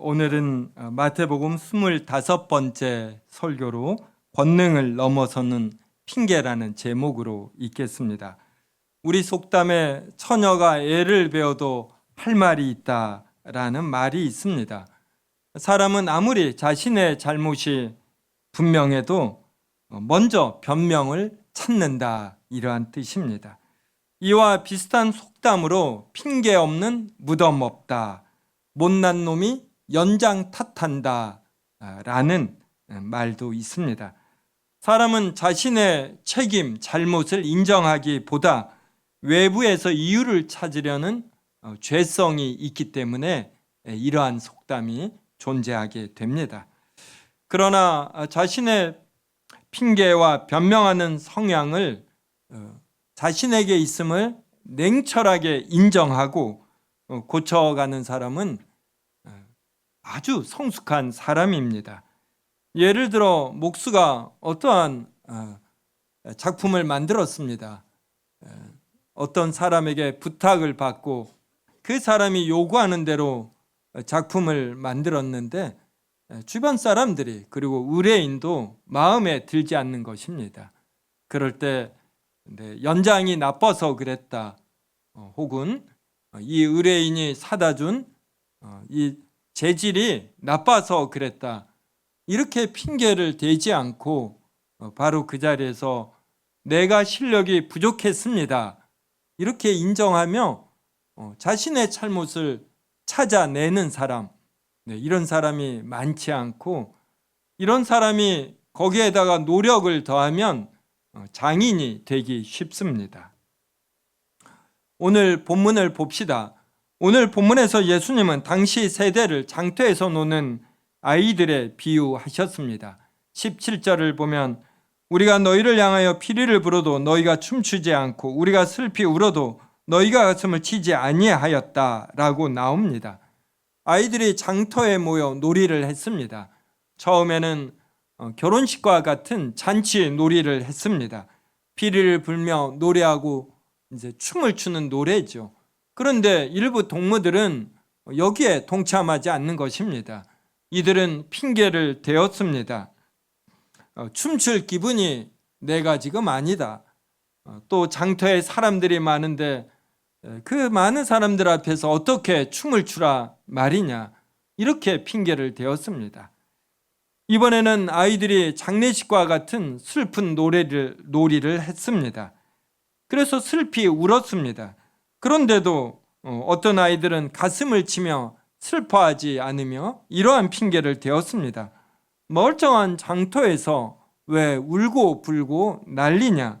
오늘은 마태복음 25번째 설교로 권능을 넘어서는 핑계라는 제목으로 읽겠습니다. 우리 속담에 처녀가 애를 배워도 할 말이 있다라는 말이 있습니다. 사람은 아무리 자신의 잘못이 분명해도 먼저 변명을 찾는다, 이러한 뜻입니다. 이와 비슷한 속담으로 핑계 없는 무덤 없다, 못난 놈이 연장 탓한다 라는 말도 있습니다. 사람은 자신의 책임, 잘못을 인정하기보다 외부에서 이유를 찾으려는 죄성이 있기 때문에 이러한 속담이 존재하게 됩니다. 그러나 자신의 핑계와 변명하는 성향을 자신에게 있음을 냉철하게 인정하고 고쳐가는 사람은 아주 성숙한 사람입니다. 예를 들어 목수가 어떠한 작품을 만들었습니다. 어떤 사람에게 부탁을 받고 그 사람이 요구하는 대로 작품을 만들었는데 주변 사람들이 그리고 의뢰인도 마음에 들지 않는 것입니다. 그럴 때 연장이 나빠서 그랬다, 혹은 이 의뢰인이 사다 준 이 재질이 나빠서 그랬다, 이렇게 핑계를 대지 않고 바로 그 자리에서 내가 실력이 부족했습니다, 이렇게 인정하며 자신의 잘못을 찾아내는 사람, 이런 사람이 많지 않고, 이런 사람이 거기에다가 노력을 더하면 장인이 되기 쉽습니다. 오늘 본문을 봅시다. 오늘 본문에서 예수님은 당시 세대를 장터에서 노는 아이들에 비유하셨습니다. 17절을 보면 우리가 너희를 향하여 피리를 불어도 너희가 춤추지 않고 우리가 슬피 울어도 너희가 가슴을 치지 아니하였다라고 나옵니다. 아이들이 장터에 모여 놀이를 했습니다. 처음에는 결혼식과 같은 잔치 놀이를 했습니다. 피리를 불며 노래하고 이제 춤을 추는 노래죠. 그런데 일부 동무들은 여기에 동참하지 않는 것입니다. 이들은 핑계를 대었습니다. 춤출 기분이 내가 지금 아니다. 또 장터에 사람들이 많은데 그 많은 사람들 앞에서 어떻게 춤을 추라 말이냐, 이렇게 핑계를 대었습니다. 이번에는 아이들이 장례식과 같은 슬픈 놀이를 했습니다. 그래서 슬피 울었습니다. 그런데도 어떤 아이들은 가슴을 치며 슬퍼하지 않으며 이러한 핑계를 대었습니다. 멀쩡한 장터에서 왜 울고 불고 난리냐,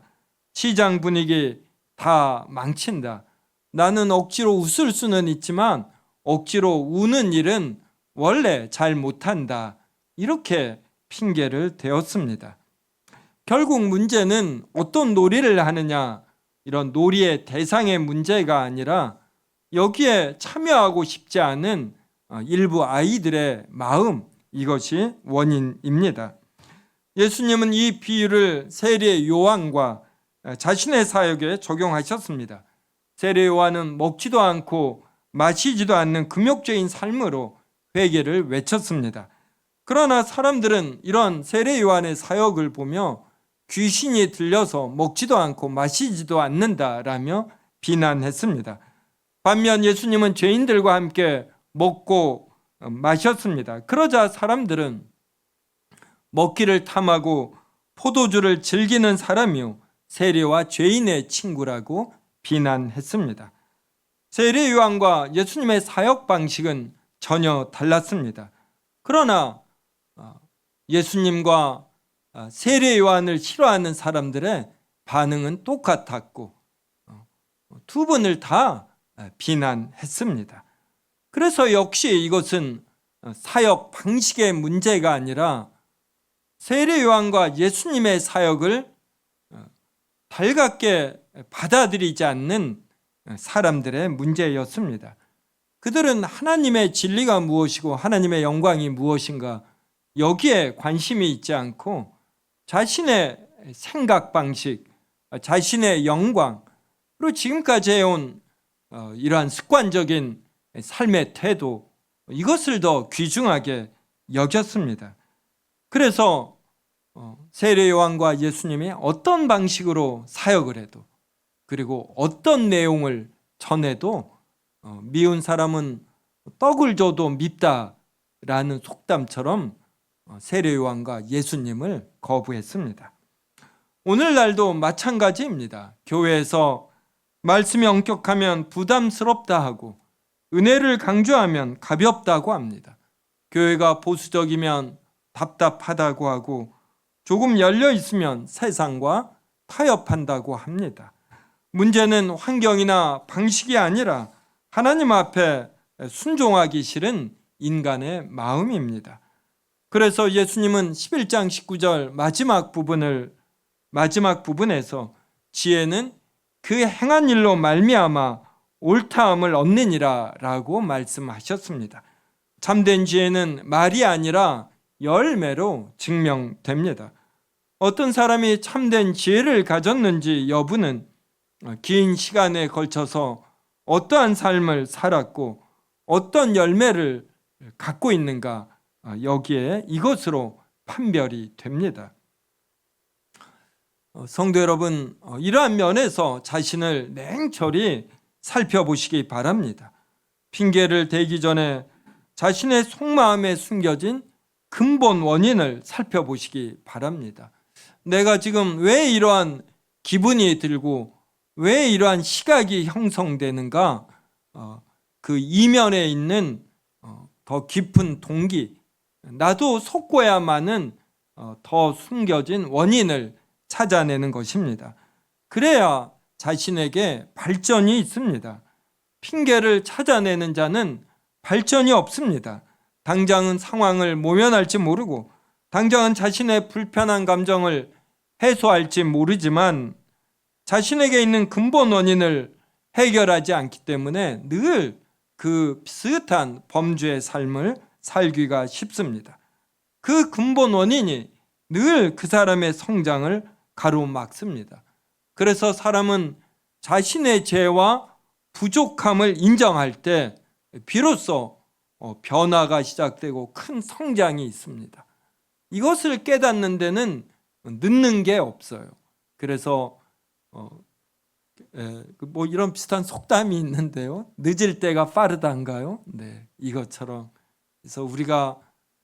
시장 분위기 다 망친다, 나는 억지로 웃을 수는 있지만 억지로 우는 일은 원래 잘 못한다, 이렇게 핑계를 대었습니다. 결국 문제는 어떤 놀이를 하느냐, 이런 놀이의 대상의 문제가 아니라 여기에 참여하고 싶지 않은 일부 아이들의 마음, 이것이 원인입니다. 예수님은 이 비유를 세례 요한과 자신의 사역에 적용하셨습니다. 세례 요한은 먹지도 않고 마시지도 않는 금욕적인 삶으로 회개를 외쳤습니다. 그러나 사람들은 이런 세례 요한의 사역을 보며 귀신이 들려서 먹지도 않고 마시지도 않는다라며 비난했습니다. 반면 예수님은 죄인들과 함께 먹고 마셨습니다. 그러자 사람들은 먹기를 탐하고 포도주를 즐기는 사람이요 세례와 죄인의 친구라고 비난했습니다. 세례 요한과 예수님의 사역 방식은 전혀 달랐습니다. 그러나 예수님과 세례 요한을 싫어하는 사람들의 반응은 똑같았고 두 분을 다 비난했습니다. 그래서 역시 이것은 사역 방식의 문제가 아니라 세례 요한과 예수님의 사역을 달갑게 받아들이지 않는 사람들의 문제였습니다. 그들은 하나님의 진리가 무엇이고 하나님의 영광이 무엇인가, 여기에 관심이 있지 않고 자신의 생각 방식, 자신의 영광, 그리고 지금까지 해온 이러한 습관적인 삶의 태도, 이것을 더 귀중하게 여겼습니다. 그래서 세례 요한과 예수님이 어떤 방식으로 사역을 해도 그리고 어떤 내용을 전해도 미운 사람은 떡을 줘도 밉다라는 속담처럼 세례 요한과 예수님을 거부했습니다. 오늘날도 마찬가지입니다. 교회에서 말씀이 엄격하면 부담스럽다 하고 은혜를 강조하면 가볍다고 합니다. 교회가 보수적이면 답답하다고 하고 조금 열려 있으면 세상과 타협한다고 합니다. 문제는 환경이나 방식이 아니라 하나님 앞에 순종하기 싫은 인간의 마음입니다. 그래서 예수님은 11장 19절 마지막 부분에서 지혜는 그 행한 일로 말미암아 옳다함을 얻느니라 라고 말씀하셨습니다. 참된 지혜는 말이 아니라 열매로 증명됩니다. 어떤 사람이 참된 지혜를 가졌는지 여부는 긴 시간에 걸쳐서 어떠한 삶을 살았고 어떤 열매를 갖고 있는가, 여기에 이것으로 판별이 됩니다. 성도 여러분, 이러한 면에서 자신을 냉철히 살펴보시기 바랍니다. 핑계를 대기 전에 자신의 속마음에 숨겨진 근본 원인을 살펴보시기 바랍니다. 내가 지금 왜 이러한 기분이 들고 왜 이러한 시각이 형성되는가, 그 이면에 있는 더 깊은 동기, 나도 속고야만은 더 숨겨진 원인을 찾아내는 것입니다. 그래야 자신에게 발전이 있습니다. 핑계를 찾아내는 자는 발전이 없습니다. 당장은 상황을 모면할지 모르고 당장은 자신의 불편한 감정을 해소할지 모르지만 자신에게 있는 근본 원인을 해결하지 않기 때문에 늘 그 비슷한 범죄의 삶을 살기가 쉽습니다. 그 근본 원인이 늘 그 사람의 성장을 가로막습니다. 그래서 사람은 자신의 죄와 부족함을 인정할 때 비로소 변화가 시작되고 큰 성장이 있습니다. 이것을 깨닫는 데는 늦는 게 없어요. 그래서 뭐 이런 비슷한 속담이 있는데요. 늦을 때가 빠르단가요? 네, 이것처럼. 그래서 우리가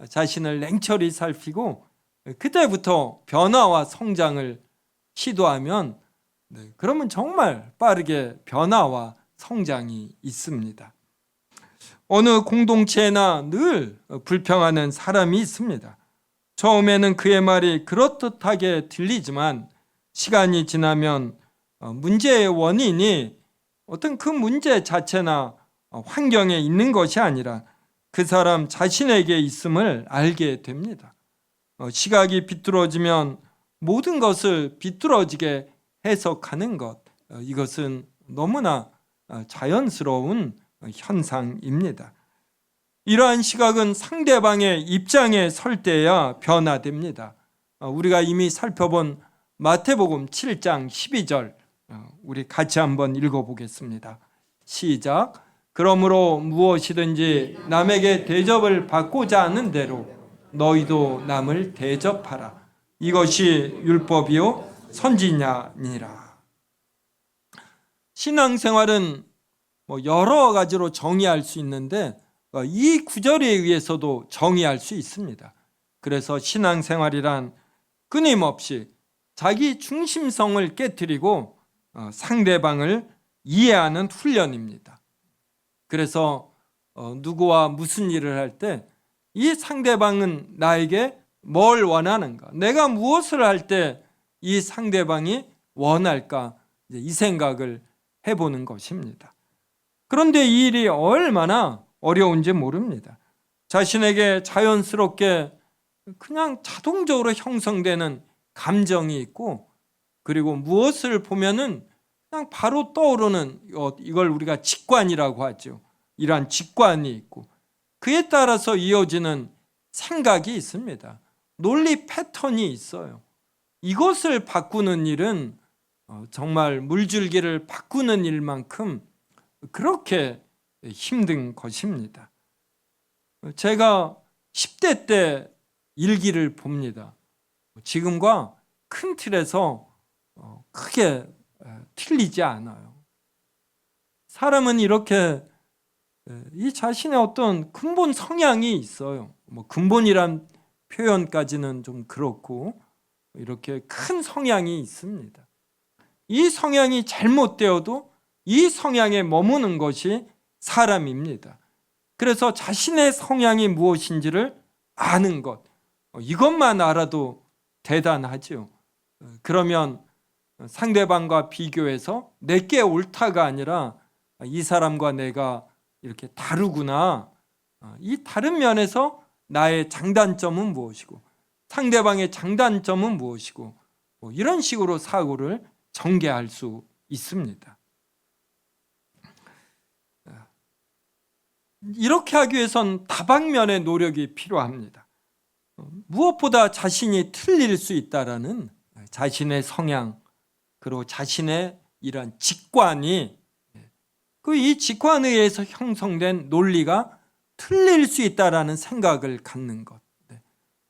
자신을 냉철히 살피고 그때부터 변화와 성장을 시도하면 그러면 정말 빠르게 변화와 성장이 있습니다. 어느 공동체나 늘 불평하는 사람이 있습니다. 처음에는 그의 말이 그렇듯하게 들리지만 시간이 지나면 문제의 원인이 어떤 그 문제 자체나 환경에 있는 것이 아니라 그 사람 자신에게 있음을 알게 됩니다. 시각이 비뚤어지면 모든 것을 비뚤어지게 해석하는 것, 이것은 너무나 자연스러운 현상입니다. 이러한 시각은 상대방의 입장에 설 때야 변화됩니다. 우리가 이미 살펴본 마태복음 7장 12절 우리 같이 한번 읽어보겠습니다. 시작. 그러므로 무엇이든지 남에게 대접을 받고자 하는 대로 너희도 남을 대접하라. 이것이 율법이요 선지자니라. 신앙생활은 여러 가지로 정의할 수 있는데 이 구절에 의해서도 정의할 수 있습니다. 그래서 신앙생활이란 끊임없이 자기 중심성을 깨트리고 상대방을 이해하는 훈련입니다. 그래서 누구와 무슨 일을 할 때 이 상대방은 나에게 뭘 원하는가, 내가 무엇을 할 때 이 상대방이 원할까, 이 생각을 해보는 것입니다. 그런데 이 일이 얼마나 어려운지 모릅니다. 자신에게 자연스럽게 그냥 자동적으로 형성되는 감정이 있고, 그리고 무엇을 보면은 그냥 바로 떠오르는 이걸 우리가 직관이라고 하죠. 이러한 직관이 있고 그에 따라서 이어지는 생각이 있습니다. 논리 패턴이 있어요. 이것을 바꾸는 일은 정말 물줄기를 바꾸는 일만큼 그렇게 힘든 것입니다. 제가 10대 때 일기를 봅니다. 지금과 큰 틀에서 크게 틀리지 않아요. 사람은 이렇게 이 자신의 어떤 근본 성향이 있어요. 뭐 근본이란 표현까지는 좀 그렇고 이렇게 큰 성향이 있습니다. 이 성향이 잘못되어도 이 성향에 머무는 것이 사람입니다. 그래서 자신의 성향이 무엇인지를 아는 것, 이것만 알아도 대단하죠. 그러면 상대방과 비교해서 내게 옳다가 아니라 이 사람과 내가 이렇게 다르구나, 이 다른 면에서 나의 장단점은 무엇이고 상대방의 장단점은 무엇이고 이런 식으로 사고를 전개할 수 있습니다. 이렇게 하기 위해선 다방면의 노력이 필요합니다. 무엇보다 자신이 틀릴 수 있다라는 자신의 성향, 그리고 자신의 이런 직관이, 이 직관에 의해서 형성된 논리가 틀릴 수 있다라는 생각을 갖는 것,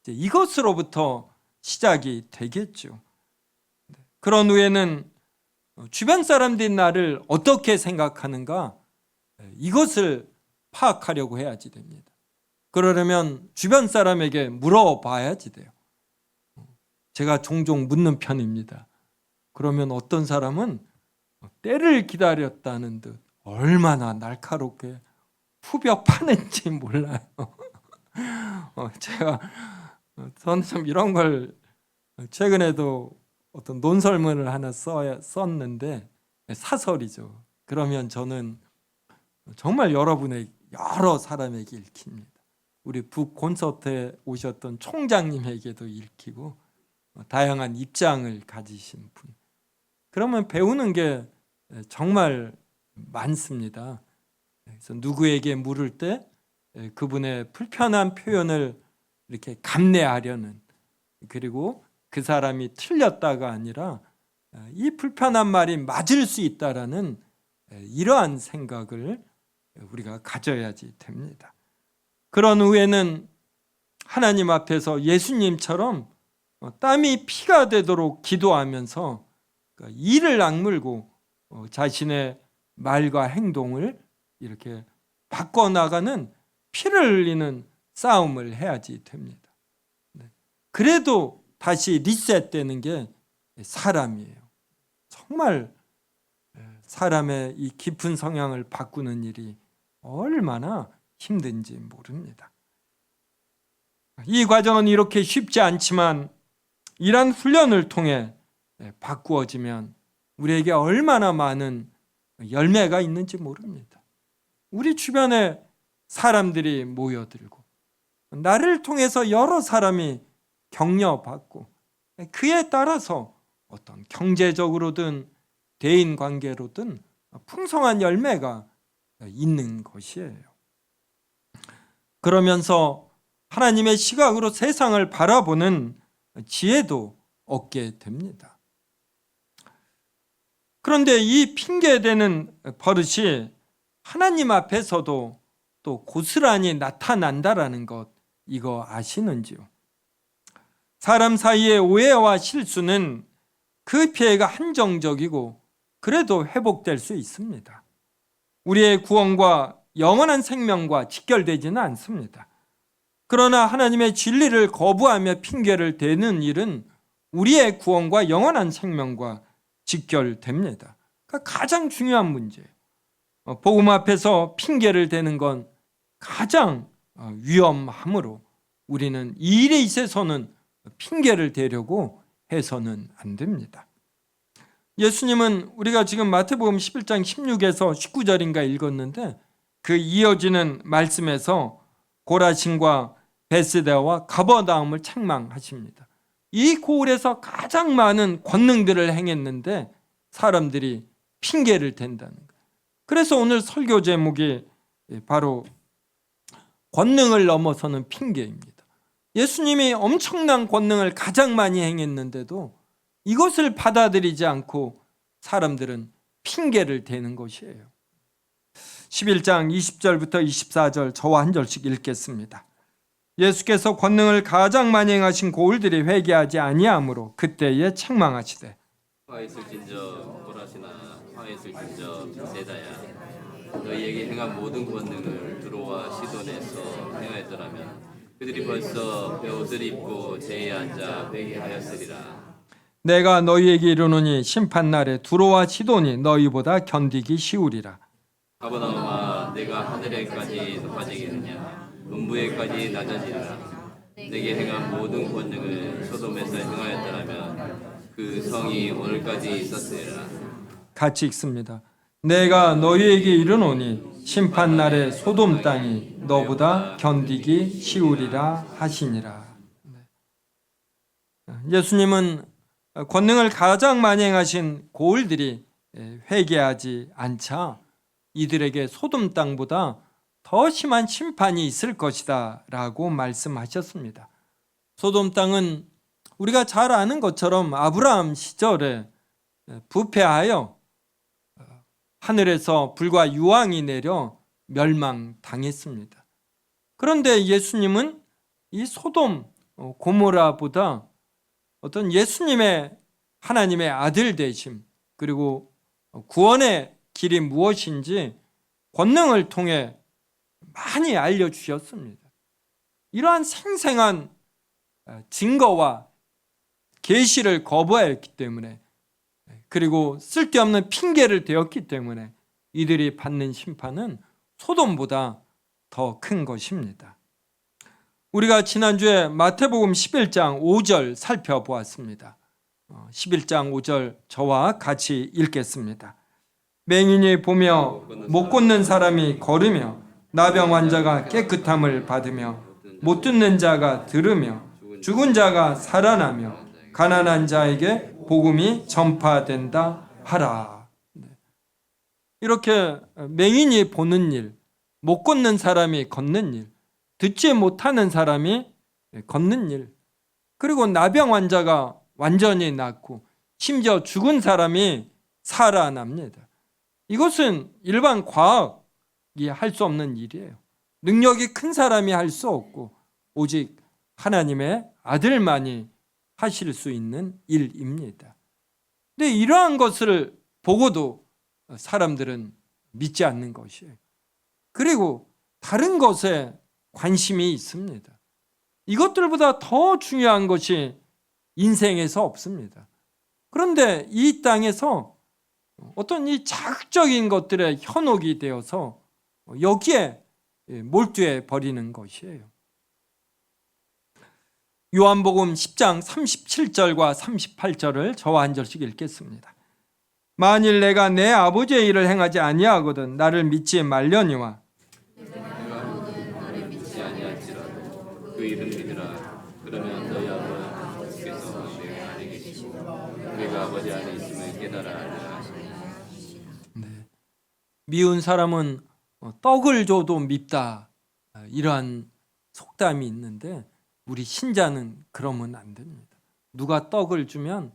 이것으로부터 시작이 되겠죠. 그런 후에는 주변 사람들이 나를 어떻게 생각하는가, 이것을 파악하려고 해야지 됩니다. 그러려면 주변 사람에게 물어봐야지 돼요. 제가 종종 묻는 편입니다. 그러면 어떤 사람은 때를 기다렸다는 듯 얼마나 날카롭게 후벼 파는지 몰라요. 저는 좀 이런 걸 최근에도 어떤 논설문을 하나 썼는데, 사설이죠. 그러면 저는 정말 여러분의 여러 사람에게 읽힙니다. 우리 북 콘서트에 오셨던 총장님에게도 읽히고 다양한 입장을 가지신 분. 그러면 배우는 게 정말 많습니다. 그래서 누구에게 물을 때 그분의 불편한 표현을 이렇게 감내하려는, 그리고 그 사람이 틀렸다가 아니라 이 불편한 말이 맞을 수 있다라는 이러한 생각을 우리가 가져야지 됩니다. 그런 후에는 하나님 앞에서 예수님처럼 땀이 피가 되도록 기도하면서 이를 악물고 자신의 말과 행동을 이렇게 바꿔나가는 피를 흘리는 싸움을 해야지 됩니다. 그래도 다시 리셋되는 게 사람이에요. 정말 사람의 이 깊은 성향을 바꾸는 일이 얼마나 힘든지 모릅니다. 이 과정은 이렇게 쉽지 않지만 이러한 훈련을 통해 바꾸어지면 우리에게 얼마나 많은 열매가 있는지 모릅니다. 우리 주변에 사람들이 모여들고 나를 통해서 여러 사람이 격려받고 그에 따라서 어떤 경제적으로든 대인관계로든 풍성한 열매가 있는 것이에요. 그러면서 하나님의 시각으로 세상을 바라보는 지혜도 얻게 됩니다. 그런데 이 핑계대는 버릇이 하나님 앞에서도 또 고스란히 나타난다라는 것, 이거 아시는지요? 사람 사이의 오해와 실수는 그 피해가 한정적이고 그래도 회복될 수 있습니다. 우리의 구원과 영원한 생명과 직결되지는 않습니다. 그러나 하나님의 진리를 거부하며 핑계를 대는 일은 우리의 구원과 영원한 생명과 직결됩니다. 그러니까 가장 중요한 문제예요. 복음 앞에서 핑계를 대는 건 가장 위험하므로 우리는 이 일에 있어서는 핑계를 대려고 해서는 안 됩니다. 예수님은 우리가 지금 마태복음 11장 16에서 19절인가 읽었는데 그 이어지는 말씀에서 고라신과 베스다와 가버나움을 책망하십니다. 이 고을에서 가장 많은 권능들을 행했는데 사람들이 핑계를 댄다는 거예요. 그래서 오늘 설교 제목이 바로 권능을 넘어서는 핑계입니다. 예수님이 엄청난 권능을 가장 많이 행했는데도 이것을 받아들이지 않고 사람들은 핑계를 대는 것이에요. 11장 20절부터 24절 저와 한 절씩 읽겠습니다. 예수께서 권능을 가장 많이 행하신 고울들이 회개하지 아니하므로 그때에 책망하시되 화 있을진저 고라시나 화 있을진저 벳세다야 너희에게 행한 모든 권능을 두로와 시돈에서 행하였더라면 그들이 벌써 베옷을 입고 제에 앉아 회개하였으리라. 내가 너희에게 이르노니 심판날에 두로와 시돈이 너희보다 견디기 쉬우리라. 가버나움아 내가 하늘에까지 높아지겠느냐 음부에까지 낮아지리라. 내게 행한 모든 권능을 소돔에서 행하였더라면 그 성이 오늘까지 있었으리라. 같이 읽습니다. 내가 너희에게 이르노니 심판날에 소돔 땅이 너보다 견디기 쉬우리라 하시니라. 예수님은 권능을 가장 많이 행하신 고울들이 회개하지 않자 이들에게 소돔 땅보다 더 심한 심판이 있을 것이다 라고 말씀하셨습니다. 소돔 땅은 우리가 잘 아는 것처럼 아브라함 시절에 부패하여 하늘에서 불과 유황이 내려 멸망당했습니다. 그런데 예수님은 이 소돔 고모라보다 어떤 예수님의 하나님의 아들 되심 그리고 구원의 길이 무엇인지 권능을 통해 많이 알려주셨습니다. 이러한 생생한 증거와 계시를 거부하였기 때문에 그리고 쓸데없는 핑계를 대었기 때문에 이들이 받는 심판은 소돔보다 더 큰 것입니다. 우리가 지난주에 마태복음 11장 5절 살펴보았습니다. 11장 5절 저와 같이 읽겠습니다. 맹인이 보며 못 걷는 사람이 걸으며 나병 환자가 깨끗함을 받으며 못 듣는 자가 들으며 죽은 자가 살아나며 가난한 자에게 복음이 전파된다 하라. 이렇게 맹인이 보는 일, 못 걷는 사람이 걷는 일, 듣지 못하는 사람이 걷는 일, 그리고 나병 환자가 완전히 낫고 심지어 죽은 사람이 살아납니다. 이것은 일반 과학이 할 수 없는 일이에요. 능력이 큰 사람이 할 수 없고 오직 하나님의 아들만이 하실 수 있는 일입니다. 근데 이러한 것을 보고도 사람들은 믿지 않는 것이에요. 그리고 다른 것에 관심이 있습니다. 이것들보다 더 중요한 것이 인생에서 없습니다. 그런데 이 땅에서 어떤 이 자극적인 것들의 현혹이 되어서 여기에 몰두해 버리는 것이에요. 요한복음 10장 37절과 38절을 저와 한 절씩 읽겠습니다. 만일 내가 내 아버지의 일을 행하지 아니하거든 나를 믿지 말려니와 그 이름 믿으라. 그러면 너희 아버지께서 내 안에 계시고 내가 아버지 안에 있음을 깨달아 알리라 하시니라. 미운 사람은 떡을 줘도 밉다 이러한 속담이 있는데 우리 신자는 그러면 안 됩니다. 누가 떡을 주면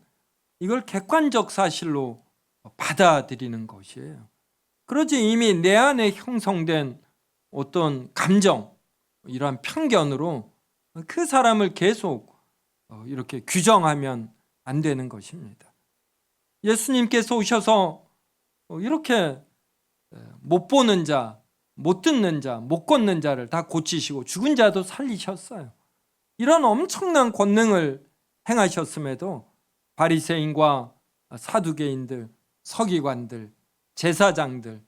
이걸 객관적 사실로 받아들이는 것이에요. 그러지 이미 내 안에 형성된 어떤 감정, 이러한 편견으로 그 사람을 계속 이렇게 규정하면 안 되는 것입니다. 예수님께서 오셔서 이렇게 못 보는 자, 못 듣는 자, 못 걷는 자를 다 고치시고 죽은 자도 살리셨어요. 이런 엄청난 권능을 행하셨음에도 바리새인과 사두개인들, 서기관들, 제사장들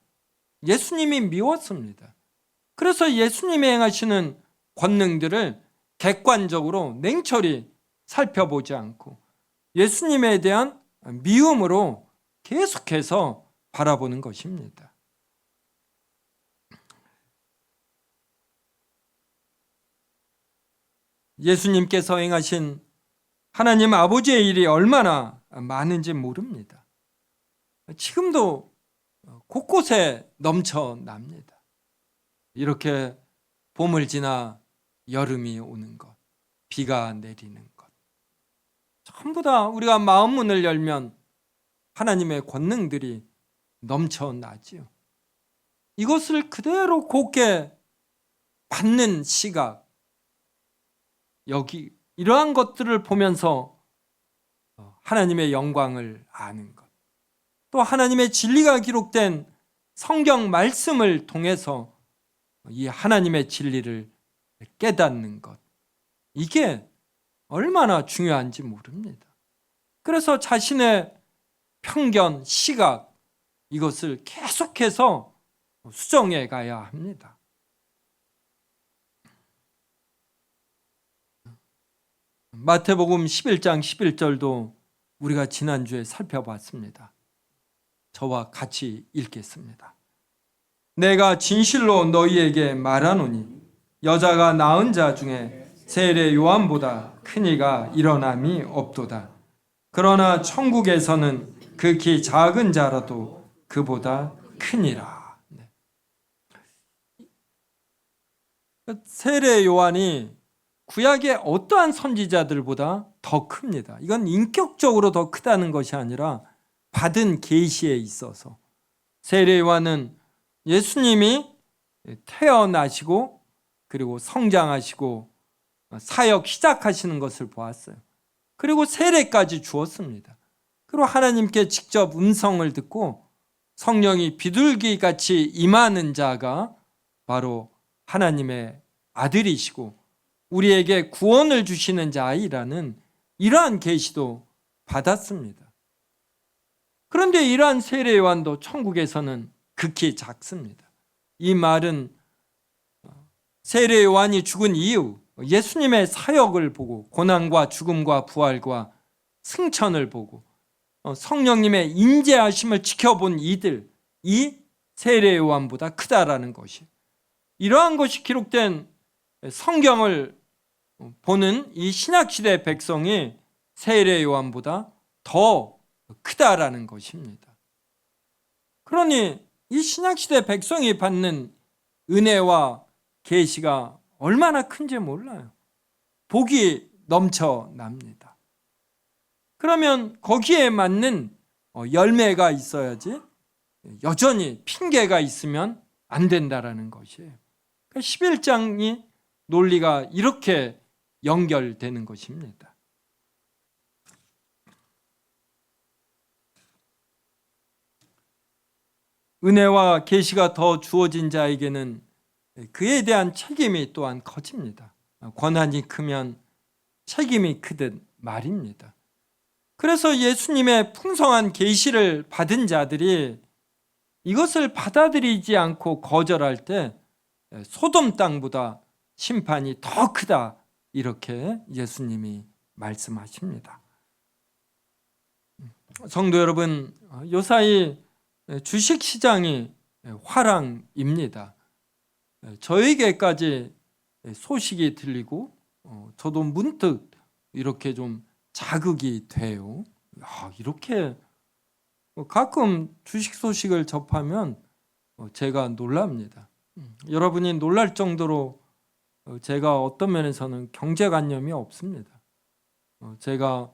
예수님이 미웠습니다. 그래서 예수님이 행하시는 권능들을 객관적으로 냉철히 살펴보지 않고 예수님에 대한 미움으로 계속해서 바라보는 것입니다. 예수님께서 행하신 하나님 아버지의 일이 얼마나 많은지 모릅니다. 지금도 곳곳에 넘쳐납니다. 이렇게 봄을 지나 여름이 오는 것, 비가 내리는 것, 전부 다 우리가 마음문을 열면 하나님의 권능들이 넘쳐나지요. 이것을 그대로 곧게 받는 시각, 여기 이러한 것들을 보면서 하나님의 영광을 아는 것, 또 하나님의 진리가 기록된 성경 말씀을 통해서 이 하나님의 진리를 깨닫는 것, 이게 얼마나 중요한지 모릅니다. 그래서 자신의 편견, 시각, 이것을 계속해서 수정해 가야 합니다. 마태복음 11장 11절도 우리가 지난주에 살펴봤습니다. 저와 같이 읽겠습니다. 내가 진실로 너희에게 말하노니 여자가 낳은 자 중에 세례 요한보다 큰 이가 일어남이 없도다. 그러나 천국에서는 극히 작은 자라도 그보다 크니라. 세례 요한이 구약의 어떠한 선지자들보다 더 큽니다. 이건 인격적으로 더 크다는 것이 아니라 받은 계시에 있어서 세례 요한은 예수님이 태어나시고 그리고 성장하시고 사역 시작하시는 것을 보았어요. 그리고 세례까지 주었습니다. 그리고 하나님께 직접 음성을 듣고 성령이 비둘기같이 임하는 자가 바로 하나님의 아들이시고 우리에게 구원을 주시는 자이라는 이러한 계시도 받았습니다. 그런데 이러한 세례 요한도 천국에서는 극히 작습니다. 이 말은 세례 요한이 죽은 이후 예수님의 사역을 보고 고난과 죽음과 부활과 승천을 보고 성령님의 인재하심을 지켜본 이들, 이 세례 요한보다 크다라는 것이, 이러한 것이 기록된 성경을 보는 이 신약시대 백성이 세례 요한보다 더 크다라는 것입니다. 그러니 이 신약시대 백성이 받는 은혜와 계시가 얼마나 큰지 몰라요. 복이 넘쳐납니다. 그러면 거기에 맞는 열매가 있어야지 여전히 핑계가 있으면 안 된다라는 것이에요. 11장이 논리가 이렇게 연결되는 것입니다. 은혜와 계시가 더 주어진 자에게는 그에 대한 책임이 또한 커집니다. 권한이 크면 책임이 크듯 말입니다. 그래서 예수님의 풍성한 계시를 받은 자들이 이것을 받아들이지 않고 거절할 때 소돔 땅보다 심판이 더 크다, 이렇게 예수님이 말씀하십니다. 성도 여러분, 요사이 주식시장이 화랑입니다. 저에게까지 소식이 들리고 저도 문득 이렇게 좀 자극이 돼요. 이렇게 가끔 주식 소식을 접하면 제가 놀랍니다. 여러분이 놀랄 정도로 제가 어떤 면에서는 경제관념이 없습니다. 제가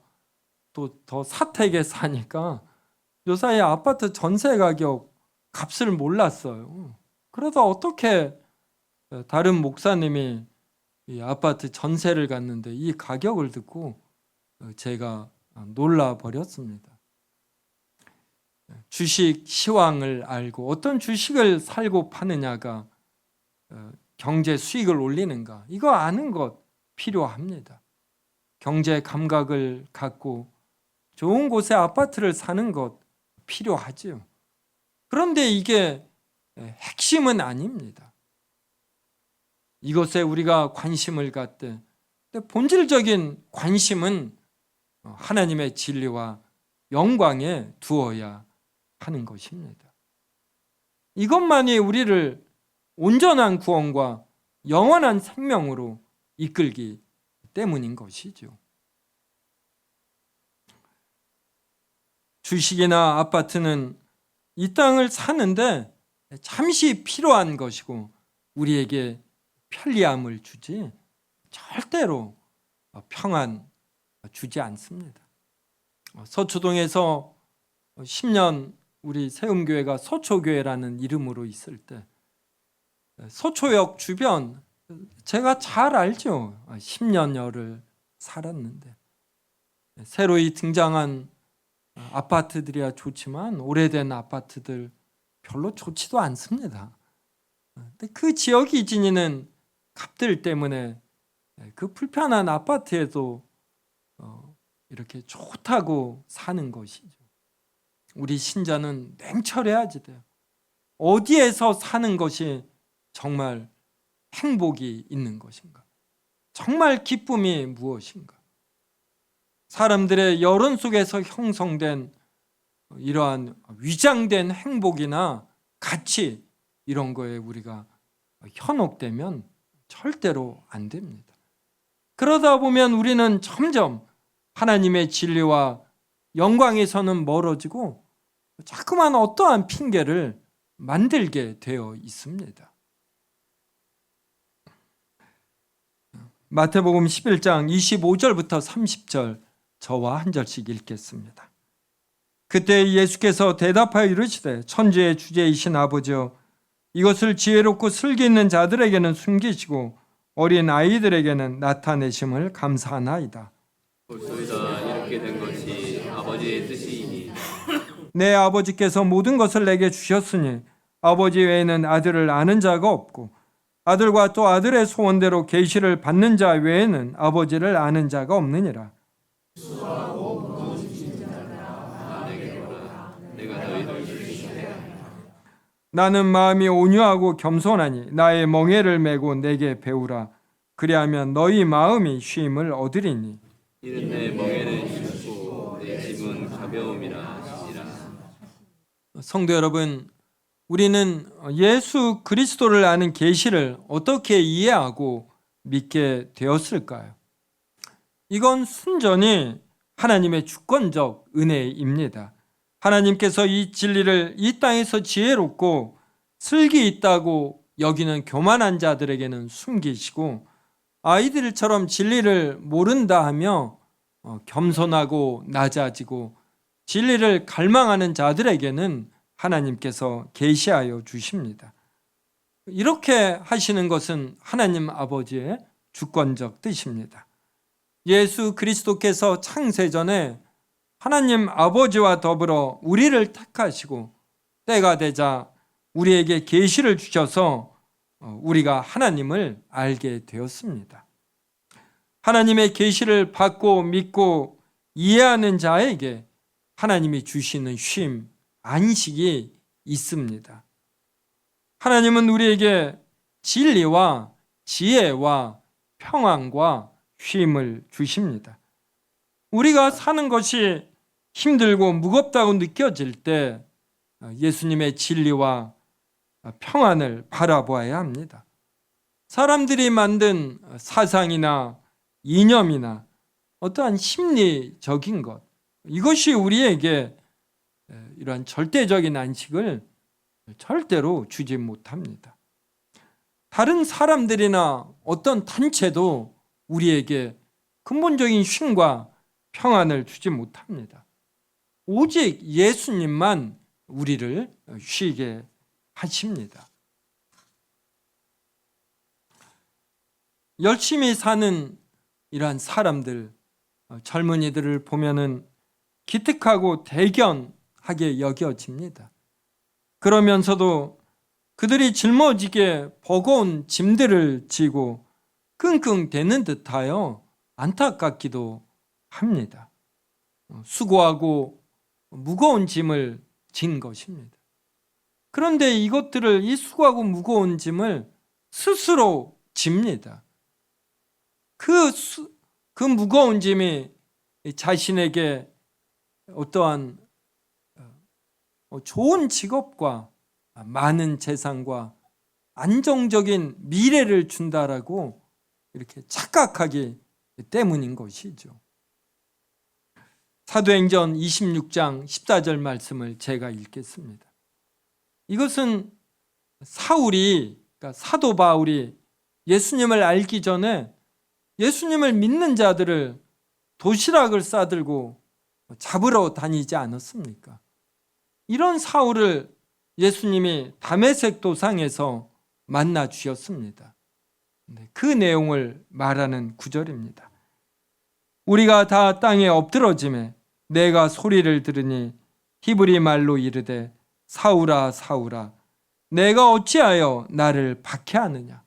또 더 사택에 사니까 요사이 아파트 전세 가격 값을 몰랐어요. 그러다 어떻게 다른 목사님이 이 아파트 전세를 갔는데 이 가격을 듣고 제가 놀라 버렸습니다. 주식 시황을 알고 어떤 주식을 살고 파느냐가 경제 수익을 올리는가, 이거 아는 것 필요합니다. 경제 감각을 갖고 좋은 곳에 아파트를 사는 것 필요하지요. 그런데 이게 핵심은 아닙니다. 이것에 우리가 관심을 갖되 본질적인 관심은 하나님의 진리와 영광에 두어야 하는 것입니다. 이것만이 우리를 온전한 구원과 영원한 생명으로 이끌기 때문인 것이죠. 주식이나 아파트는 이 땅을 사는데 잠시 필요한 것이고 우리에게 편리함을 주지 절대로 평안 주지 않습니다. 서초동에서 10년 우리 세움교회가 서초교회라는 이름으로 있을 때 서초역 주변 제가 잘 알죠. 10년여를 살았는데 새로이 등장한 아파트들이야 좋지만 오래된 아파트들 별로 좋지도 않습니다. 근데 그 지역이 지니는 값들 때문에 그 불편한 아파트에도 이렇게 좋다고 사는 것이죠. 우리 신자는 냉철해야지 돼요. 어디에서 사는 것이 정말 행복이 있는 것인가? 정말 기쁨이 무엇인가? 사람들의 여론 속에서 형성된 이러한 위장된 행복이나 가치 이런 거에 우리가 현혹되면 절대로 안 됩니다. 그러다 보면 우리는 점점 하나님의 진리와 영광에서는 멀어지고 자꾸만 어떠한 핑계를 만들게 되어 있습니다. 마태복음 11장 25절부터 30절 저와 한 절씩 읽겠습니다. 그때 예수께서 대답하여 이르시되 천지의 주제이신 아버지여 이것을 지혜롭고 슬기 있는 자들에게는 숨기시고 어린 아이들에게는 나타내심을 감사하나이다. 볼소이다 이렇게 된 것이 아버지의 뜻이니 내 아버지께서 모든 것을 내게 주셨으니 아버지 외에는 아들을 아는 자가 없고 아들과 또 아들의 소원대로 계시를 받는 자 외에는 아버지를 아는 자가 없느니라. 내가 너희를 주시되 나는 마음이 온유하고 겸손하니 나의 멍에를 메고 내게 배우라. 그리하면 너희 마음이 쉼을 얻으리니. 이는 내 멍에는 쉽고 내 짐은 가벼움이라 하시니라. 성도 여러분, 우리는 예수 그리스도를 아는 계시를 어떻게 이해하고 믿게 되었을까요? 이건 순전히 하나님의 주권적 은혜입니다. 하나님께서 이 진리를 이 땅에서 지혜롭고 슬기 있다고 여기는 교만한 자들에게는 숨기시고 아이들처럼 진리를 모른다 하며 겸손하고 낮아지고 진리를 갈망하는 자들에게는 하나님께서 계시하여 주십니다. 이렇게 하시는 것은 하나님 아버지의 주권적 뜻입니다. 예수 그리스도께서 창세전에 하나님 아버지와 더불어 우리를 택하시고 때가 되자 우리에게 계시를 주셔서 우리가 하나님을 알게 되었습니다. 하나님의 계시를 받고 믿고 이해하는 자에게 하나님이 주시는 쉼, 안식이 있습니다. 하나님은 우리에게 진리와 지혜와 평안과 쉼을 주십니다. 우리가 사는 것이 힘들고 무겁다고 느껴질 때 예수님의 진리와 평안을 바라보아야 합니다. 사람들이 만든 사상이나 이념이나 어떠한 심리적인 것, 이것이 우리에게 이러한 절대적인 안식을 절대로 주지 못합니다. 다른 사람들이나 어떤 단체도 우리에게 근본적인 쉼과 평안을 주지 못합니다. 오직 예수님만 우리를 쉬게 하십니다. 열심히 사는 이러한 사람들, 젊은이들을 보면은 기특하고 대견하게 여겨집니다. 그러면서도 그들이 짊어지게 버거운 짐들을 지고 끙끙대는 듯하여 안타깝기도 합니다. 수고하고 무거운 짐을 진 것입니다. 그런데 이것들을, 이 수고하고 무거운 짐을 스스로 집니다. 그 무거운 짐이 자신에게 어떠한 좋은 직업과 많은 재산과 안정적인 미래를 준다라고 이렇게 착각하기 때문인 것이죠. 사도행전 26장 14절 말씀을 제가 읽겠습니다. 이것은 사울이, 그러니까 사도 바울이 예수님을 알기 전에 예수님을 믿는 자들을 도시락을 싸들고 잡으러 다니지 않았습니까? 이런 사울을 예수님이 다메섹 도상에서 만나 주셨습니다. 그 내용을 말하는 구절입니다. 우리가 다 땅에 엎드러짐에 내가 소리를 들으니 히브리 말로 이르되 사울아 사울아 내가 어찌하여 나를 박해하느냐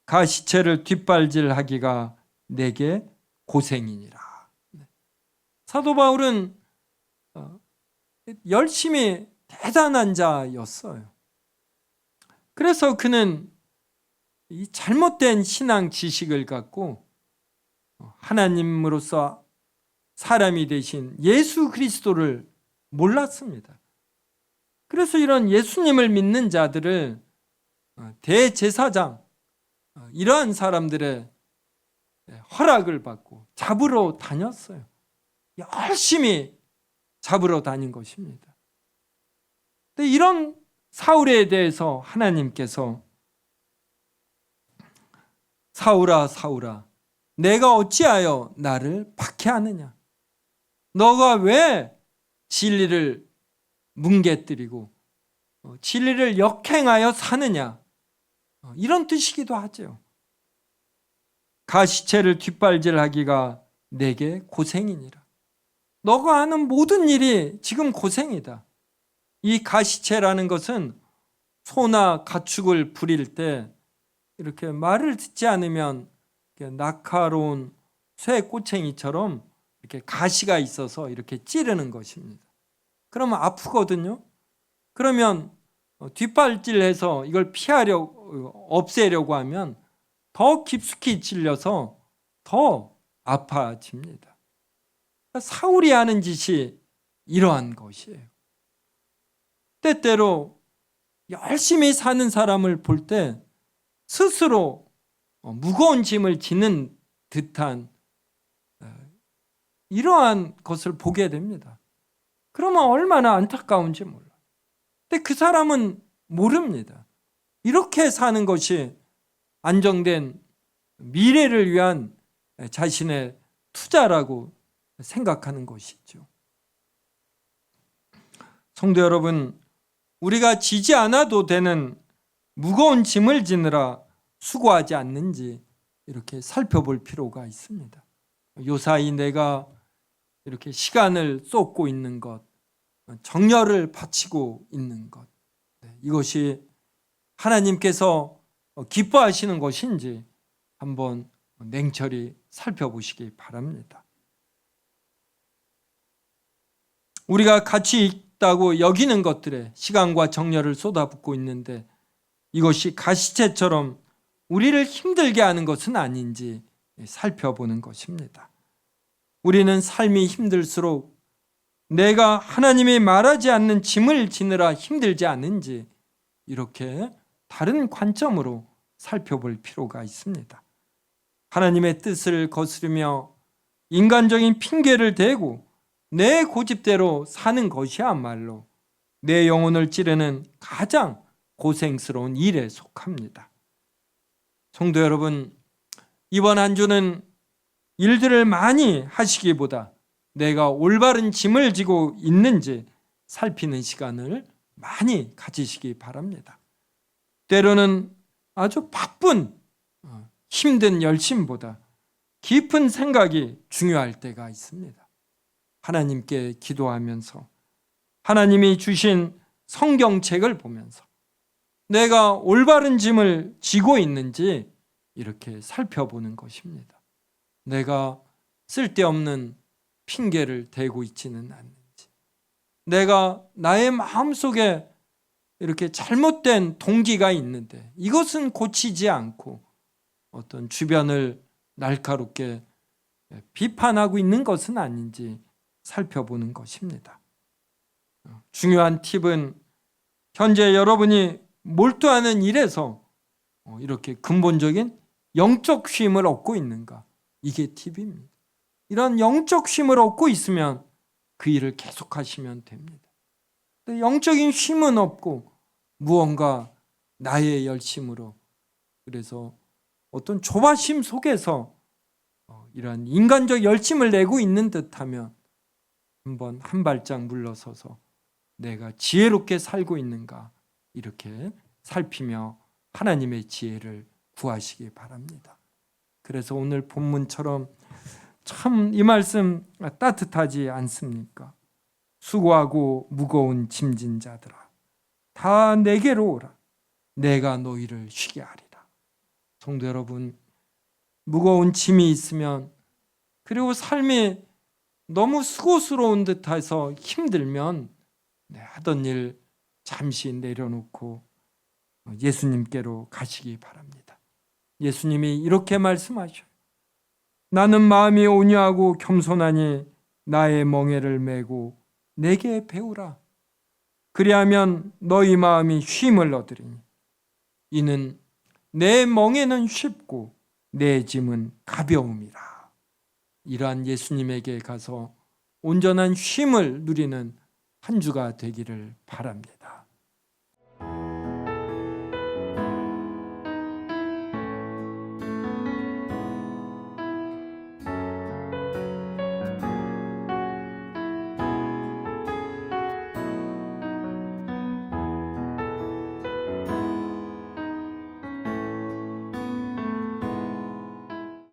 가시체를 뒷발질하기가 내게 고생이니라. 사도 바울은 열심히 대단한 자였어요. 그래서 그는 이 잘못된 신앙 지식을 갖고 하나님으로서 사람이 되신 예수 그리스도를 몰랐습니다. 그래서 이런 예수님을 믿는 자들을 대제사장 이러한 사람들의 허락을 받고 잡으러 다녔어요. 열심히 잡으러 다닌 것입니다. 근데 이런 사울에 대해서 하나님께서 사울아 사울아 내가 어찌하여 나를 박해하느냐 너가 왜 진리를 뭉개뜨리고 진리를 역행하여 사느냐 이런 뜻이기도 하죠. 가시체를 뒷발질하기가 내게 고생이니라. 너가 하는 모든 일이 지금 고생이다. 이 가시체라는 것은 소나 가축을 부릴 때 이렇게 말을 듣지 않으면 날카로운 쇠 꼬챙이처럼 이렇게 가시가 있어서 이렇게 찌르는 것입니다. 그러면 아프거든요. 그러면 뒷발질해서 이걸 없애려고 하면 더 깊숙이 찔려서 더 아파집니다. 사울이 하는 짓이 이러한 것이에요. 때때로 열심히 사는 사람을 볼 때 스스로 무거운 짐을 지는 듯한 이러한 것을 보게 됩니다. 그러면 얼마나 안타까운지 몰라요. 근데 그 사람은 모릅니다. 이렇게 사는 것이 안정된 미래를 위한 자신의 투자라고 생각하는 것이죠. 성도 여러분, 우리가 지지 않아도 되는 무거운 짐을 지느라 수고하지 않는지 이렇게 살펴볼 필요가 있습니다. 요사이 내가 이렇게 시간을 쏟고 있는 것, 정열을 바치고 있는 것, 이것이 하나님께서 기뻐하시는 것인지 한번 냉철히 살펴보시기 바랍니다. 우리가 가치 있다고 여기는 것들에 시간과 정열을 쏟아붓고 있는데 이것이 가시체처럼 우리를 힘들게 하는 것은 아닌지 살펴보는 것입니다. 우리는 삶이 힘들수록 내가 하나님이 말하지 않는 짐을 지느라 힘들지 않은지 이렇게 다른 관점으로 살펴볼 필요가 있습니다. 하나님의 뜻을 거스르며 인간적인 핑계를 대고 내 고집대로 사는 것이야말로 내 영혼을 찌르는 가장 고생스러운 일에 속합니다. 성도 여러분, 이번 한 주는 일들을 많이 하시기보다 내가 올바른 짐을 지고 있는지 살피는 시간을 많이 가지시기 바랍니다. 때로는 아주 바쁜 힘든 열심보다 깊은 생각이 중요할 때가 있습니다. 하나님께 기도하면서 하나님이 주신 성경책을 보면서 내가 올바른 짐을 지고 있는지 이렇게 살펴보는 것입니다. 내가 쓸데없는 핑계를 대고 있지는 않는지, 내가 나의 마음속에 이렇게 잘못된 동기가 있는데 이것은 고치지 않고 어떤 주변을 날카롭게 비판하고 있는 것은 아닌지 살펴보는 것입니다. 중요한 팁은 현재 여러분이 몰두하는 일에서 이렇게 근본적인 영적 쉼을 얻고 있는가, 이게 팁입니다. 이런 영적 쉼을 얻고 있으면 그 일을 계속하시면 됩니다. 영적인 쉼은 없고 무언가 나의 열심으로, 그래서 어떤 조바심 속에서 이러한 인간적 열심을 내고 있는 듯하면 한번 한 발짝 물러서서 내가 지혜롭게 살고 있는가 이렇게 살피며 하나님의 지혜를 구하시기 바랍니다. 그래서 오늘 본문처럼 참 이 말씀 따뜻하지 않습니까? 수고하고 무거운 짐진 자들아 다 내게로 오라. 내가 너희를 쉬게 하리라. 성도 여러분, 무거운 짐이 있으면, 그리고 삶이 너무 수고스러운 듯해서 힘들면 하던 일 잠시 내려놓고 예수님께로 가시기 바랍니다. 예수님이 이렇게 말씀하셔요. 나는 마음이 온유하고 겸손하니 나의 멍에를 메고 내게 배우라. 그리하면 너희 마음이 쉼을 얻으리니 이는 내 멍에는 쉽고 내 짐은 가벼움이라. 이러한 예수님에게 가서 온전한 쉼을 누리는 한 주가 되기를 바랍니다.